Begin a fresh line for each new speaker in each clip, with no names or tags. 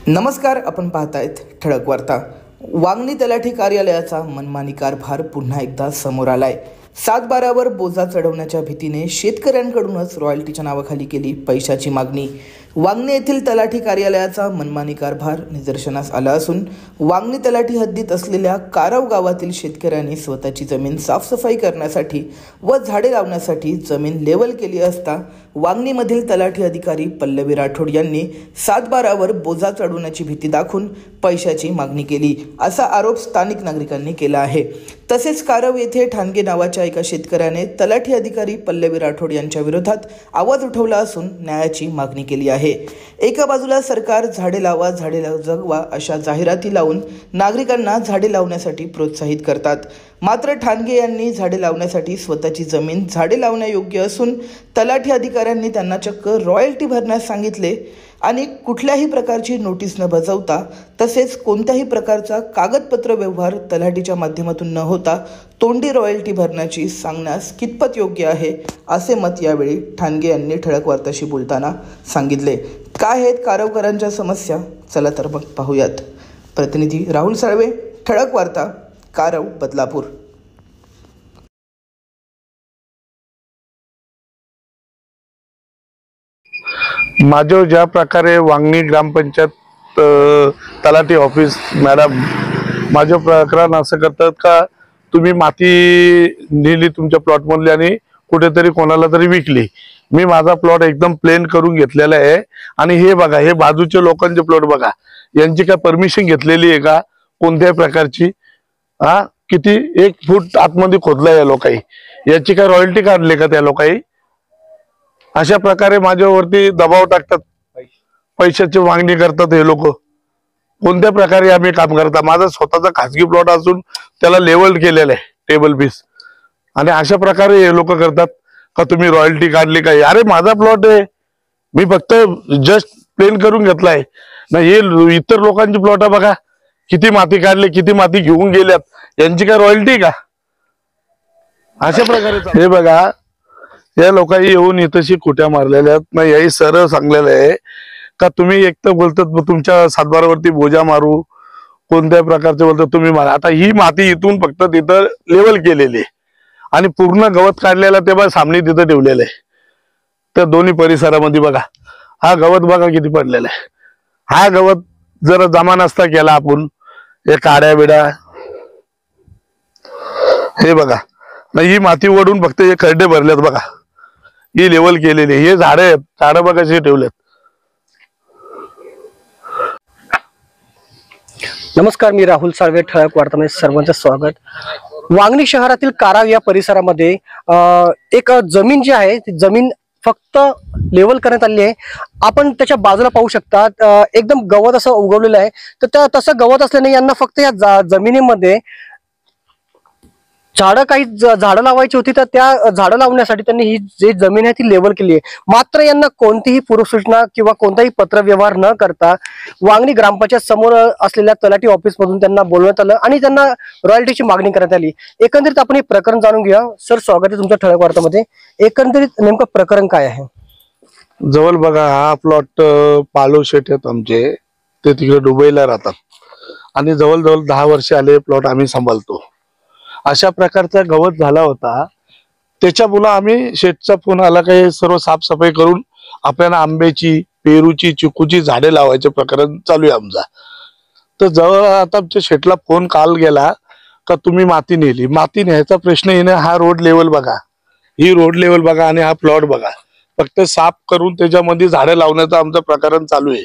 नमस्कार, आपण पाहतायत ठळक वार्ता। वांगणी तलाठी कार्यालयाचा मनमानी कारभार पुन्हा एकदा समोर आलाय। 7/12वर बोजा चढवण्याच्या भीतीने शेतकऱ्यांकडूनच रॉयल्टीच्या नावाखाली केली पैशाची मागणी। वांगणी येथील तलाठी कार्यालयाचा मनमानी कारभार निदर्शनास आला असून वांगणी तलाठी हद्दीत असलेल्या कारव गावातील शेतकऱ्यांनी स्वतःची जमीन साफसफाई करण्यासाठी व झाडे लावण्यासाठी जमीन लेवल केली असता वांगणीमधील तलाठी अधिकारी पल्लवी राठोड यांनी 7/12वर बोजा चढवण्याची भीती दाखवून पैशाची मागणी केली, असा आरोप स्थानिक नागरिकांनी केला आहे। तसेच कारव येथे ठाणगे नावाच्या एका शेतकऱ्याने तलाठी अधिकारी पल्लवी राठोड यांच्या विरोधात आवाज उठवला असून न्यायाची मागणी केली आहे। एका बाजूला सरकार झाडे लावा झाडे जगवा अशा जाहिराती लावून नागरिकांना झाडे लावण्यासाठी प्रोत्साहित करतात, मात्र ठाणगे यांनी झाडे लावण्यासाठी स्वतःची जमीन झाडे लावण्यायोग्य असून तलाठी अधिकाऱ्यांनी त्यांना चक्क रॉयल्टी भरण्यास सांगितले आणि कुठल्याही प्रकारची नोटीस न बजावता तसेच कोणत्याही प्रकारचा कागदपत्र व्यवहार तलाठीच्या माध्यमातून न होता तोंडी रॉयल्टी भरण्याची सांगण्यास कितपत योग्य आहे, असे मत यावेळी ठाणगे यांनी ठळक वार्ताशी बोलताना सांगितले। काय आहेत कारवकरांच्या समस्या, चला तर मग पाहूयात। प्रतिनिधी राहुल साळवे, ठळक वार्ता, कारव, बदलापूर।
माझ्यावर ज्या प्रकारे वांगणी ग्रामपंचायत तलाठी ऑफिस मॅडम माझं प्रकरण असं करतात का तुम्ही माती नेली तुमच्या प्लॉट मधली आणि कुठेतरी कोणाला तरी विकली। मी माझा प्लॉट एकदम प्लेन करून घेतलेला आहे आणि हे बघा, हे बाजूचे लोकांचे प्लॉट बघा, यांची काय परमिशन घेतलेली आहे का कोणत्याही प्रकारची? किती 1 फूट आतमध्ये खोदलाय या लोकांनी, याची काय रॉयल्टी काढली का त्या लोकांनी? अशा प्रकारे माझ्यावरती दबाव टाकतात, पैशाची मागणी करतात हे लोक। कोणत्या प्रकारे आम्ही काम करता? माझा स्वतःचा खासगी प्लॉट असून त्याला लेवल केलेलं आहे टेबल पीस, आणि अशा प्रकारे हे लोक करतात का तुम्ही रॉयल्टी काढली काय? अरे माझा प्लॉट आहे, मी फक्त जस्ट प्लेन करून घेतलाय ना। हे इतर लोकांची प्लॉट बघा, किती माती काढली, किती माती घेऊन गेल्यात, यांची काय रॉयल्टी का? अशा प्रकारे हे बघा, या लोकांनी येऊन इथंशी कुट्या मारलेल्या आहेत ना। याही सरळ सांगलेलं आहे का तुम्ही एक तर बोलतात तुमच्या 7/12वरती बोजा मारू, कोणत्या प्रकारचे बोलतात तुम्ही मारा। आता ही माती इथून फक्त तिथं लेवल केलेली आहे आणि पूर्ण गवत काढलेला ते बघा सामने तिथं ठेवलेलं आहे। तर दोन्ही परिसरामध्ये बघा, हा गवत बघा किती पडलेला आहे। हा गवत जर जमा नसता केला आपण, हे काड्या बिड्या, हे बघा ना, ही माती ओढून फक्त हे खड्डे भरलेत बघा, ही लेवल केलेली। हे झाडे आहेत, झाडं बघा कशी ठेवलेत।
नमस्कार, मी राहुल साळवे, ठळक वार्तामध्ये सर्वांचं स्वागत। वांगणी शहरातील काराव या परिसरामध्ये एक जमीन जी आहे ती जमीन फक्त लेवल करण्यात आली आहे। आपण त्याच्या बाजूला पाहू शकता, एकदम गवत असं उगवलेलं आहे। तर तसं गवत असल्याने यांना फक्त या जमिनीमध्ये काही झाडं लावायची होती, तर त्या झाडं लावण्यासाठी त्यांनी ही जी जमीन आहे ती लेवल केली आहे। मात्र यांना कोणतीही पूर्वसूचना किंवा कोणताही पत्रव्यवहार न करता वांगणी ग्रामपंचायत समोर असलेल्या तलाठी ऑफिस मधून त्यांना बोलवण्यात आलं आणि त्यांना रॉयल्टीची मागणी करण्यात आली। एकंदरीत आपण हे प्रकरण जाणून घेऊया। सर, स्वागत आहे तुमच्या ठळक वार्तामध्ये। एकंदरीत नेमकं प्रकरण काय आहे?
जवळ बघा, हा प्लॉट पालो शेट आहेत आमचे, ते तिकडे दुबईला राहतात आणि जवळजवळ 10 वर्ष आले प्लॉट आम्ही सांभाळतो। अशा प्रकारचा गवत झाला होता, त्याच्यामुळे आम्ही शेतचा फोन आला काही सर्व साफसफाई करून आपल्याला आंब्याची, पेरूची, चिकूची झाडे लावायचे प्रकरण चालू आहे आमचा। तर जवळ आता आमच्या शेतला फोन काल गेला का तुम्ही माती नेली, माती न्यायचा प्रश्न येणे, हा रोड लेवल बघा, ही रोड लेवल बघा आणि हा प्लॉट बघा, फक्त साफ करून त्याच्यामध्ये झाडे लावण्याचं आमचं प्रकरण चालू आहे।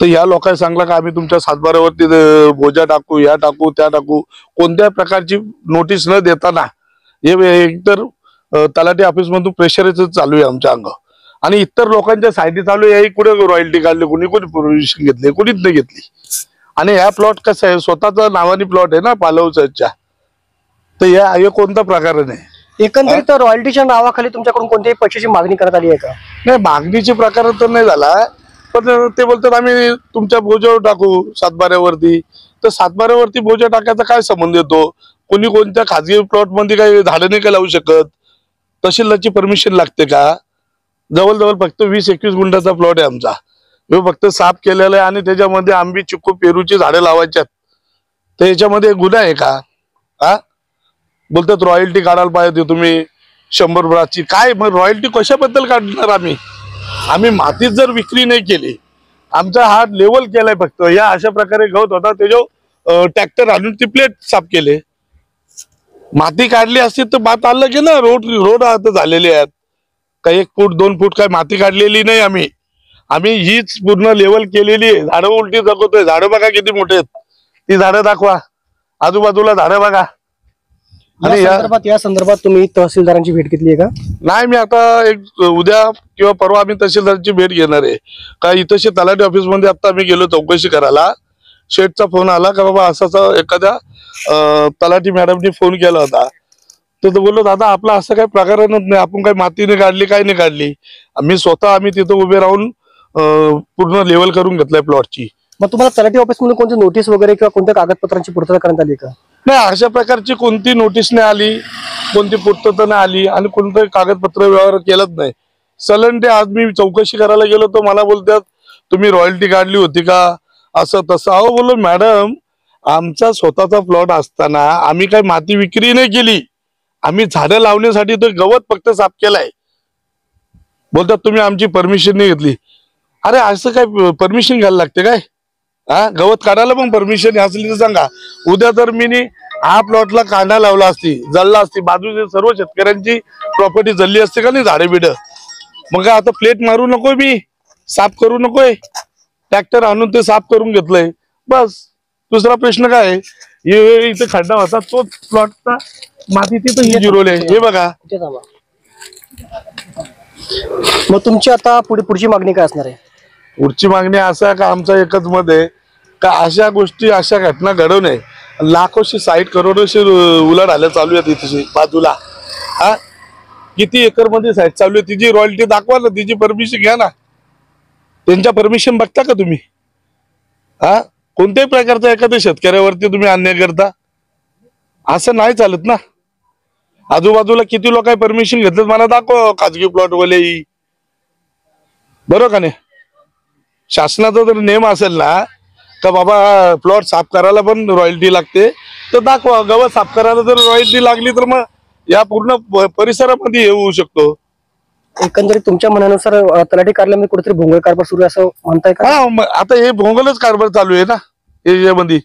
तर या लोकांनी सांगला का आम्ही तुमच्या 7/12वरती बोजा टाकू, या टाकू, त्या टाकू, कोणत्या प्रकारची नोटीस न देताना हे एकतर तलाठी ऑफिस मधून प्रेशरच चालू आहे आमच्या अंगावर आणि इतर लोकांच्या साईडी चालू आहे। कुठे रॉयल्टी काढली, कुणी परमिशन घेतली, कुणीच नाही घेतली। आणि हा प्लॉट कसा आहे, स्वतःचा नावानी प्लॉट आहे ना पालवचा, तर हे कोणता प्रकार नाही।
एकंदरीत रॉयल्टीच्या नावाखाली तुमच्याकडून कोणत्याही पैशाची मागणी करण्यात आली आहे का?
नाही, मागणीचे प्रकार तर नाही झाला, पण ते बोलतात आम्ही तुमच्या बोजावर टाकू 7/12वरती। तर 7/12वरती बोजा टाकायचा काय संबंध येतो? कोणी कोणत्या खाजगी प्लॉट मध्ये काही झाडं नाही का लावू शकत? तहसीलची परमिशन लागते का? जवळजवळ फक्त 20-21 गुंठाचा प्लॉट आहे आमचा। हे फक्त साफ केलेलं आहे आणि त्याच्यामध्ये आंबी चिक्कू पेरूची झाडं लावायच्यात, तर याच्यामध्ये गुन्हा आहे का? हा, बोलतात रॉयल्टी काढायला पाहिजे तुम्ही 100 ब्राची. काय मग रॉयल्टी कशाबद्दल काढणार? आम्ही मातीत जर विक्री नाही केली, आमचा हात लेवल केलाय फक्त. या अशा प्रकारे गवत होता, त्याच्यावर ट्रॅक्टर आणून ती प्लेट साफ केले. माती काढली असती तर बात आलं की ना. रोड आता झालेले आहेत, काही 1 फूट 2 फूट काय माती काढलेली नाही. आम्ही हीच पूर्ण लेवल केलेली आहे. झाडं उलटी जगवतोय. झाडं बघा किती मोठे आहेत, ती झाडं दाखवा. आजूबाजूला झाडं बघा. आणि
या संदर्भात तुम्ही तहसीलदारांची भेट घेतली आहे का?
नाही, मी आता उद्या किंवा परवा आम्ही तहसीलदारांची भेट घेणार आहे. का इथं तलाठी ऑफिस मध्ये आता आम्ही गेलो चौकशी करायला. शेठचा फोन आला का बाबा असा एखाद्या तलाठी मॅडमनी फोन केला होता, तर बोललो दादा आपला असं काही प्रकारच नाही, आपण काही मातीने काढली काही नाही काढली. आम्ही तिथं उभे राहून पूर्ण लेवल करून घेतलाय प्लॉटची.
मग तुम्हाला तलाठी ऑफिस मध्ये कोणती नोटीस वगैरे किंवा कोणत्या कागदपत्रांची पूर्तता करण्यात आली का?
नाही, अशा प्रकारची कोणती नोटीस नाही आली, कोणती पूर्तता नाही आली आणि कोणतं कागदपत्र व्यवहार केलाच नाही. सलंडे आज मी चौकशी करायला गेलो तर मला बोलतात तुम्ही रॉयल्टी काढली होती का, असं तसं. अहो बोललो मॅडम, आमचा स्वतःचा प्लॉट असताना आम्ही काही माती विक्री नाही केली, आम्ही झाडं लावण्यासाठी तो गवत फक्त साफ केलाय. बोलतात तुम्ही आमची परमिशन नाही घेतली. अरे असं काय परमिशन घ्यायला लागते काय? हा, गवत काढायला पण परमिशन असली तर सांगा. उद्या जर मी हा प्लॉटला कांदा लावला असती, जळला असती, बाजूचे सर्व शेतकऱ्यांची प्रॉपर्टी जळली असते का नाही झाडे बिड, मग आता प्लेट मारू नकोय, मी साफ करू नकोय. ट्रॅक्टर आणून ते साफ करून घेतलंय बस. दुसरा प्रश्न काय आहे? इथे खड्डा होता, तो प्लॉटचा माती तिथं जिरवले. हे बघा.
मग तुमची आता पुढची मागणी काय असणार आहे?
पुढची मागणी असा का आमचा एकच मत आहे का अशा गोष्टी अशा घटना घडवू नये. लाखोशी साईट करोडोशी उलाढाल्या चालू आहेत तिथे बाजूला. हा, किती एकर मध्ये साईट चालू आहे, तिची रॉयल्टी दाखवा ना, तिची परमिशन घ्या ना. त्यांच्या परमिशन बघता का तुम्ही? हा, कोणत्याही प्रकारचा एखाद्या शेतकऱ्यावरती तुम्ही अन्याय करता, असं नाही चालत ना. आजूबाजूला किती लोक परमिशन घेतलं मला दाखव, खाजगी प्लॉट वाले. बरोबर का नाही? शासनाचा जर नेम असेल ना का बाबा प्लॉट साफ करायला पण रॉयल्टी लागते, तर दाखवा. गवत साफ करायला जर रॉयल्टी लागली तर मग या पूर्ण परिसरामध्ये येऊ शकतो.
एकंदरीत तुमच्या म्हणण्यानुसार तलाठी कार्यालयामध्ये कुठेतरी भोंगळ कारभार सुरू आहे असं म्हणताय का?
हा, आता हे भोंगलच कारभार चालू आहे ना याच्यामध्ये.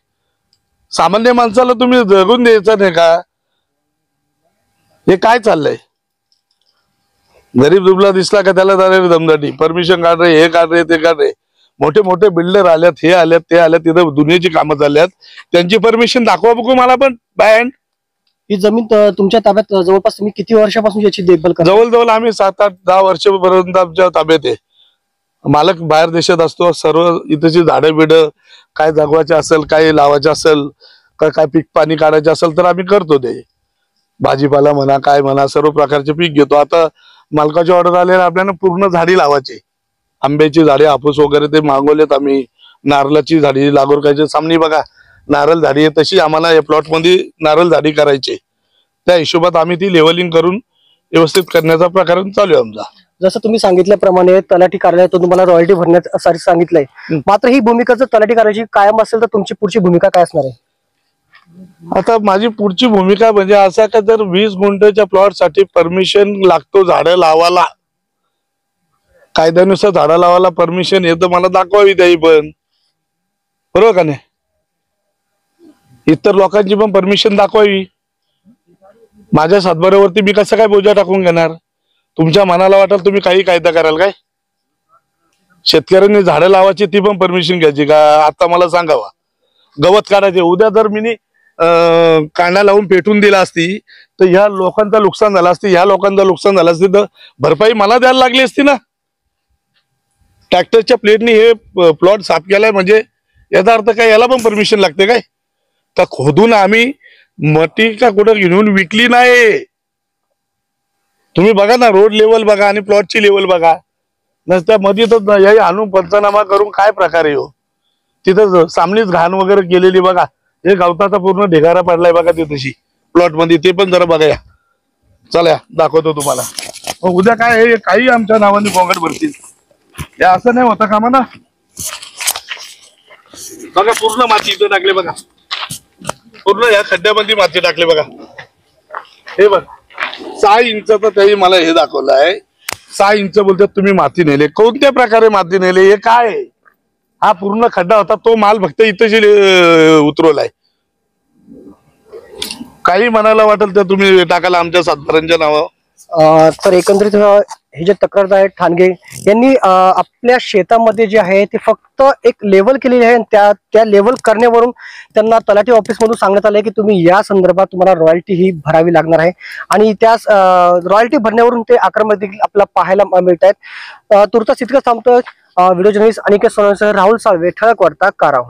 सामान्य माणसाला तुम्ही जगून द्यायचं नाही का? हे काय चाललंय? गरीब दुबला दिसला का त्याला दमदाटी, परमिशन काढ रे, हे काढ रे, ते काढ रे. मोठे मोठे बिल्डर आल्यात, हे आल्यात, ते आल्यात, तिथं दुनियाची कामं चालल्यात, त्यांची परमिशन दाखवा बघू मला पण. बँड
ही जमीन तुमच्या ताब्यात जवळपास तुम्ही किती वर्षापासून याची देखभाल करता?
जवळजवळ आम्ही 7, 8, 10 वर्षापर्यंत आमच्या ताब्यात आहे. मालक बाहेर देशात असतो. सर्व इथची झाडं बिड काय जगवायचे असेल, काय लावायचे असेल, काय पीक पाणी काढायचे असेल तर आम्ही करतो. ते भाजीपाला म्हणा, काय म्हणा, सर्व प्रकारचे पीक घेतो. आता मालकाची ऑर्डर आले आपल्याला पूर्ण झाडी लावायची, आंब्याची झाडे, हापूस वगैरे ते मागवलेत आम्ही. नारळाची झाडी लागवड करायची. सामनी बघा नारळ झाडी आहे, तशी आम्हाला या प्लॉट मध्ये नारळ झाडी करायची. त्या हिशोबात आम्ही ती लेवलिंग करून व्यवस्थित करण्याचा प्रकार चालू आहे आमचा.
जसं तुम्ही सांगितल्याप्रमाणे तलाठी कार्यालयातून तुम्हाला रॉयल्टी भरण्यासाठी सांगितलंय, मात्र ही भूमिका जर तलाठी कार्यालयाची कायम असेल तर तुमची पुढची भूमिका काय असणार आहे?
आता माझी पुढची भूमिका म्हणजे असा का जर 20 गुंठ्याच्या प्लॉट साठी परमिशन लागतो झाडं लावायला, कायद्यानुसार झाडं लावायला परमिशन येतं, मला दाखवावी त्याही पण. बरोबर का नाही? इतर लोकांची पण परमिशन दाखवावी. माझ्या सातबाऱ्यावरती मी कसं काय बोजा टाकून घेणार? तुमच्या मनाला वाटेल तुम्ही काही कायदा कराल काय? शेतकऱ्यांनी झाडं लावायची ती पण परमिशन घ्यायची का? आता मला सांगावा. गवत काढायचे, उद्या जर मी कांदा लावून पेटून दिला असती तर ह्या लोकांचं नुकसान झालं असते, ह्या लोकांचं नुकसान झालं असते, तर भरपाई मला द्यायला लागली असती ना. ट्रॅक्टरच्या प्लेटनी हे प्लॉट साफ केलाय म्हणजे याचा अर्थ काय याला पण परमिशन लागते काय? का खोदून आम्ही मटी का कुठं घेऊन विकली नाही? तुम्ही बघा ना, रोड लेवल बघा आणि प्लॉटची लेवल बघा. नसत्या मध्ये तर याही आणून पंचनामा करून काय प्रकारे हो. तिथं सामनीच घाण वगैरे केलेली बघा. हे गवताचा पूर्ण ढिगारा पडलाय बघा ते तशी प्लॉट मध्ये. ते पण जरा बघा. चला दाखवतो तुम्हाला. उद्या काय काही आमच्या नावाने बोंगट भरतील, हे असं नाही होता कामा ना. बघा पूर्ण माती इथं टाकले बघा, पूर्ण या खड्ड्यामध्ये माती टाकली बघा. हे बघ 6 इंचाचा त्याही मला हे दाखवलं आहे. 6 इंच बोलतात तुम्ही माती नेले. कोणत्या प्रकारे माती नेले हे काय आहे? हा पूर्ण खड्डा होता, तो माल फक्त इथं उतरवलाय. काही म्हणायला वाटेल तर तुम्ही टाकायला आमच्या सातबारांच्या नावावर.
तर एकंदरीत हे जे तक्रारदार आहेत ठाणगे यांनी आपल्या शेतामध्ये जे आहे ते फक्त एक लेवल केलेली आहे. त्या लेवल करण्यावरून त्यांना तलाठी ऑफिस मधून सांगण्यात आलंय की तुम्ही या संदर्भात तुम्हाला रॉयल्टी ही भरावी लागणार आहे आणि त्या रॉयल्टी भरण्यावरून ते आक्रमक देखील आपल्याला पाहायला मिळत आहेत. तुर्तास इतकं थांबतोय. व्हिडिओ जर्नलिस्ट अनिकेत सोनवणेसह राहुल साळवे, ठळक वार्ता, काराव.